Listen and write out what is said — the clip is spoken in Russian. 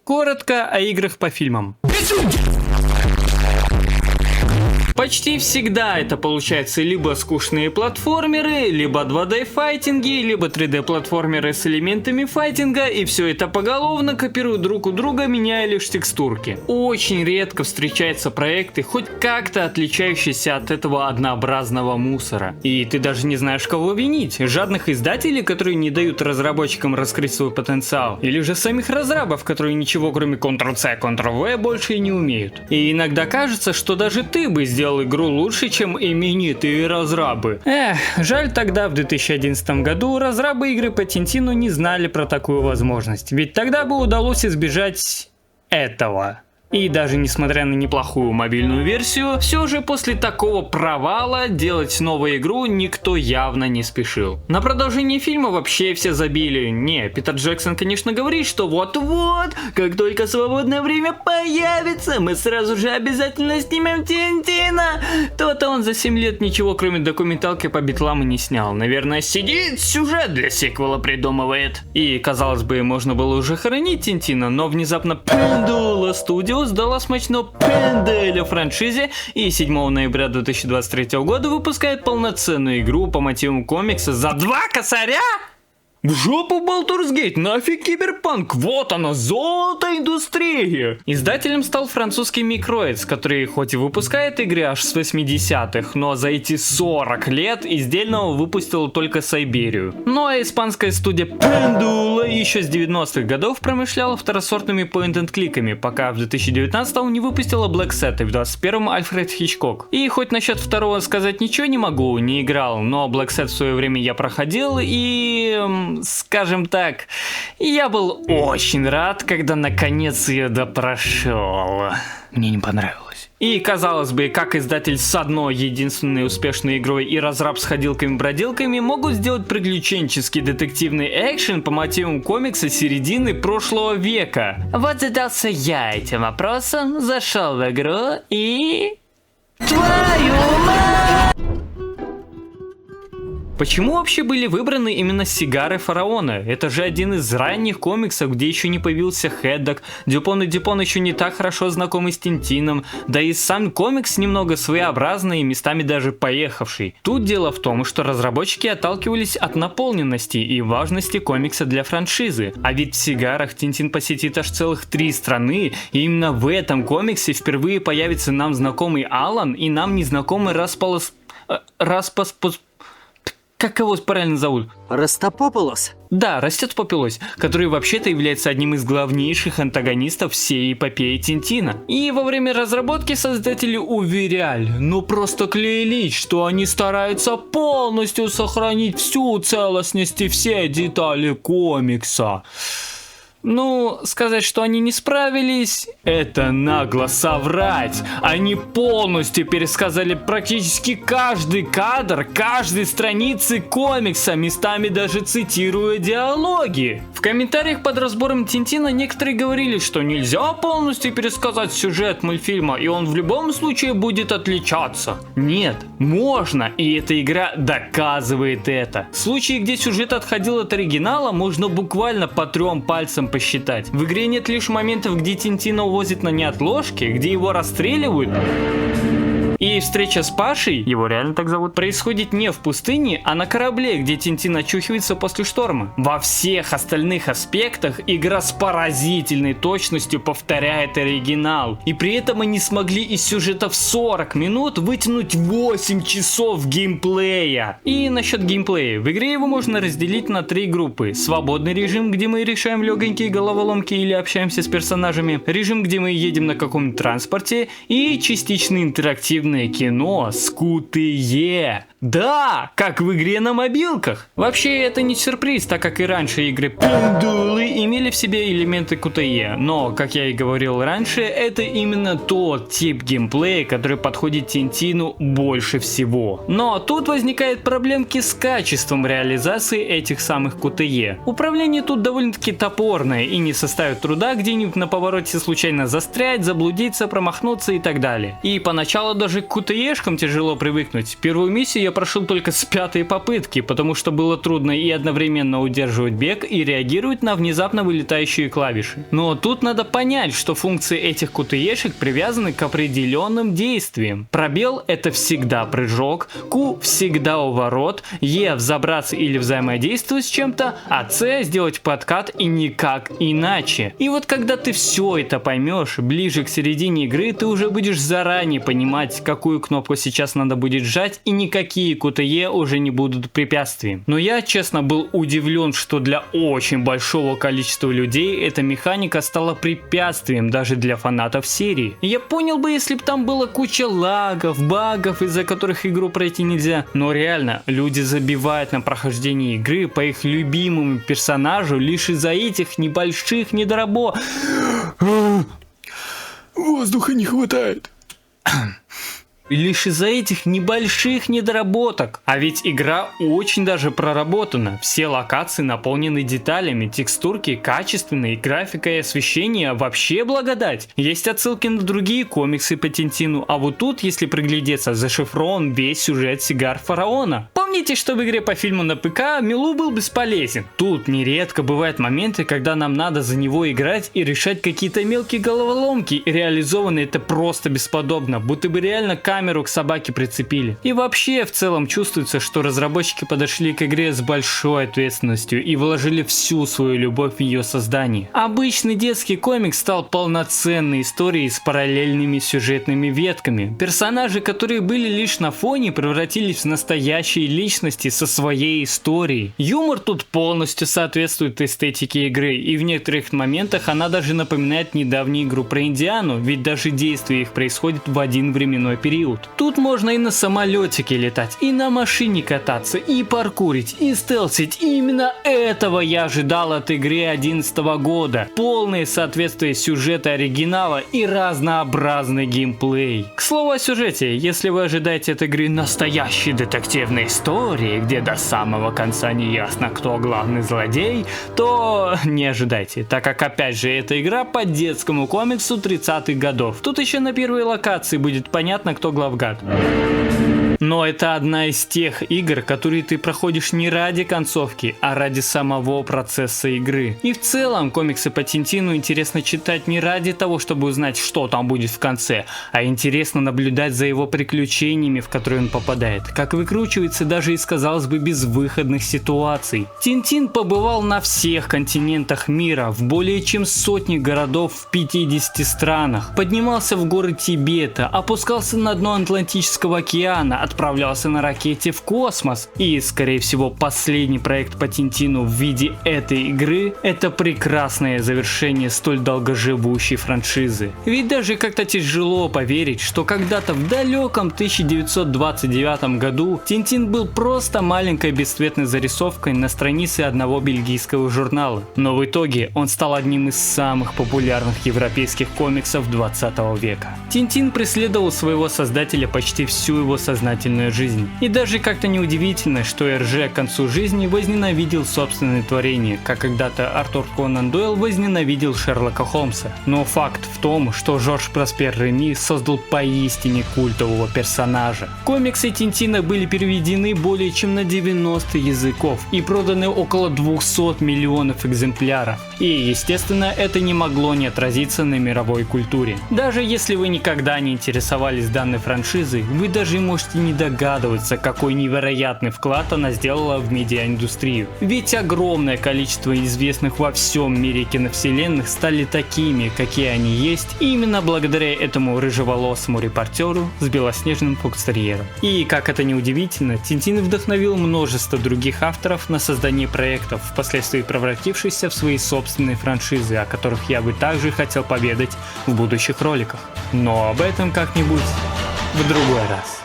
Коротко о играх по фильмам. Почти всегда это получается либо скучные платформеры, либо 2D файтинги, либо 3D платформеры с элементами файтинга, и все это поголовно копируют друг у друга, меняя лишь текстурки. Очень редко встречаются проекты, хоть как-то отличающиеся от этого однообразного мусора. И ты даже не знаешь, кого винить: жадных издателей, которые не дают разработчикам раскрыть свой потенциал, или же самих разрабов, которые ничего кроме Ctrl-C, Ctrl-V больше и не умеют. И иногда кажется, что даже ты бы сделал игру лучше, чем именитые разрабы. Жаль, тогда в 2011 году разрабы игры по Тинтину не знали про такую возможность, ведь тогда бы удалось избежать этого. И даже несмотря на неплохую мобильную версию, все же после такого провала делать новую игру никто явно не спешил. На продолжение фильма вообще все забили. Не, Питер Джексон, конечно, говорит, что вот-вот, как только свободное время появится, мы сразу же обязательно снимем Тинтина. То-то он за 7 лет ничего кроме документалки по битлам и не снял. Наверное, сидит, сюжет для сиквела придумывает. И, казалось бы, можно было уже хоронить Тинтина, но внезапно Pendula Studios дала смачно пенделя франшизе и 7 ноября 2023 года выпускает полноценную игру по мотивам комикса за 2 косаря? В жопу Baldur's Gate, нафиг киберпанк, вот она, золото индустрии! Издателем стал французский Microids, который хоть и выпускает игры аж с 80-х, но за эти 40 лет издельного выпустил только Сайберию. Ну а испанская студия Pendula еще с 90-х годов промышляла второсортными point-and-кликами, пока в 2019-м не выпустила Black Set и в 21-м Альфред Хичкок. И хоть насчет второго сказать ничего не могу, не играл, но Black Set в свое время я проходил и... скажем так, я был очень рад, когда наконец ее допрошел. Мне не понравилось. И казалось бы, как издатель с одной единственной успешной игрой и разраб с ходилками-бродилками могут сделать приключенческий детективный экшен по мотивам комикса середины прошлого века? Вот задался я этим вопросом, зашел в игру и... Твою мать! Почему вообще были выбраны именно сигары фараона? Это же один из ранних комиксов, где еще не появился Хэддок, Дюпон и Дюпон еще не так хорошо знакомы с Тинтином, да и сам комикс немного своеобразный и местами даже поехавший. Тут дело в том, что разработчики отталкивались от наполненности и важности комикса для франшизы. А ведь в сигарах Тинтин посетит аж целых 3 страны, и именно в этом комиксе впервые появится нам знакомый Алан и нам незнакомый как его правильно зовут? Растопополос? Да, Растопополос, который вообще-то является одним из главнейших антагонистов всей эпопеи Тинтина. И во время разработки создатели уверяли, ну просто клялись, что они стараются полностью сохранить всю целостность и все детали комикса. Ну, сказать, что они не справились, это нагло соврать. Они полностью пересказали практически каждый кадр, каждой страницы комикса, местами даже цитируя диалоги. В комментариях под разбором Тинтина некоторые говорили, что нельзя полностью пересказать сюжет мультфильма, и он в любом случае будет отличаться. Нет, можно, и эта игра доказывает это. В случае, где сюжет отходил от оригинала, можно буквально по 3 пальцам посчитать. В игре нет лишь моментов, где Тинтина увозят на неотложке, где его расстреливают. И встреча с Пашей, его реально так зовут, происходит не в пустыне, а на корабле, где Тинтин очухивается после шторма. Во всех остальных аспектах игра с поразительной точностью повторяет оригинал. И при этом они смогли из сюжета в 40 минут вытянуть 8 часов геймплея. И насчет геймплея. В игре его можно разделить на 3 группы. Свободный режим, где мы решаем легонькие головоломки или общаемся с персонажами. Режим, где мы едем на каком-то транспорте. И частично интерактивный кино «Скутые». Да, как в игре на мобилках. Вообще это не сюрприз, так как и раньше игры Pendula имели в себе элементы QTE. Но, как я и говорил раньше, это именно тот тип геймплея, который подходит Тинтину больше всего. Но тут возникают проблемки с качеством реализации этих самых QTE. Управление тут довольно-таки топорное и не составит труда где-нибудь на повороте случайно застрять, заблудиться, промахнуться и так далее. И поначалу даже к QTE-шкам тяжело привыкнуть, первую миссию я прошел только с 5-й попытки, потому что было трудно и одновременно удерживать бег и реагировать на внезапно вылетающие клавиши. Но тут надо понять, что функции этих QTE-шек привязаны к определенным действиям. Пробел — это всегда прыжок, Q — всегда уворот, E — взобраться или взаимодействовать с чем-то, а C — сделать подкат и никак иначе. И вот когда ты все это поймешь, ближе к середине игры ты уже будешь заранее понимать, какую кнопку сейчас надо будет сжать, и никакие QTE уже не будут препятствием. Но я, честно, был удивлен, что для очень большого количества людей эта механика стала препятствием даже для фанатов серии. Я понял бы, если бы там была куча лагов, багов, из-за которых игру пройти нельзя. Но реально, люди забивают на прохождение игры по их любимому персонажу лишь из-за этих небольших недоработок. Воздуха не хватает. Лишь из-за этих небольших недоработок. А ведь игра очень даже проработана. Все локации наполнены деталями, текстурки качественные, графика и освещение вообще благодать. Есть отсылки на другие комиксы по Тинтину, а вот тут, если приглядеться, зашифрован весь сюжет Сигар Фараона. Помните, что в игре по фильму на ПК Милу был бесполезен? Тут нередко бывают моменты, когда нам надо за него играть и решать какие-то мелкие головоломки, и реализовано это просто бесподобно, будто бы реально камеру к собаке прицепили. И вообще в целом чувствуется, что разработчики подошли к игре с большой ответственностью и вложили всю свою любовь в ее создание. Обычный детский комикс стал полноценной историей с параллельными сюжетными ветками. Персонажи, которые были лишь на фоне, превратились в настоящие личности со своей историей. Юмор тут полностью соответствует эстетике игры, и в некоторых моментах она даже напоминает недавнюю игру про Индиану, ведь даже действие их происходит в один временной период. Тут можно и на самолетике летать, и на машине кататься, и паркурить, и стелсить. И именно этого я ожидал от игры 2011 года. Полное соответствие сюжета оригинала и разнообразный геймплей. К слову о сюжете, если вы ожидаете от игры настоящей детективной истории, где до самого конца не ясно, кто главный злодей, то не ожидайте, так как опять же эта игра по детскому комиксу 30-х годов. Тут еще на первой локации будет понятно, кто главгад. Но это одна из тех игр, которые ты проходишь не ради концовки, а ради самого процесса игры. И в целом комиксы по Тинтину интересно читать не ради того, чтобы узнать, что там будет в конце, а интересно наблюдать за его приключениями, в которые он попадает, как выкручивается даже из, казалось бы, безвыходных ситуаций. Тинтин побывал на всех континентах мира, в более чем сотне городов в 50 странах, поднимался в горы Тибета, опускался на дно Атлантического океана, отправлялся на ракете в космос. И, скорее всего, последний проект по Тинтину в виде этой игры — это прекрасное завершение столь долгоживущей франшизы. Ведь даже как-то тяжело поверить, что когда-то в далеком 1929 году Тинтин был просто маленькой бесцветной зарисовкой на странице одного бельгийского журнала. Но в итоге он стал одним из самых популярных европейских комиксов 20 века. Тинтин преследовал своего создателя почти всю его сознательную жизнь. И даже как-то неудивительно, что РЖ к концу жизни возненавидел собственное творение, как когда-то Артур Конан Дойл возненавидел Шерлока Холмса. Но факт в том, что Жорж Проспер Реми создал поистине культового персонажа. Комиксы Тинтина были переведены более чем на 90 языков и проданы около 200 миллионов экземпляров. И, естественно, это не могло не отразиться на мировой культуре. Даже если вы никогда не интересовались данной франшизой, вы даже можете не догадываться, какой невероятный вклад она сделала в медиаиндустрию. Ведь огромное количество известных во всем мире киновселенных стали такими, какие они есть, именно благодаря этому рыжеволосому репортеру с белоснежным фокстерьером. И, как это ни удивительно, Тинтин вдохновил множество других авторов на создание проектов, впоследствии превратившихся в свои собственные франшизы, о которых я бы также хотел поведать в будущих роликах. Но об этом как-нибудь в другой раз.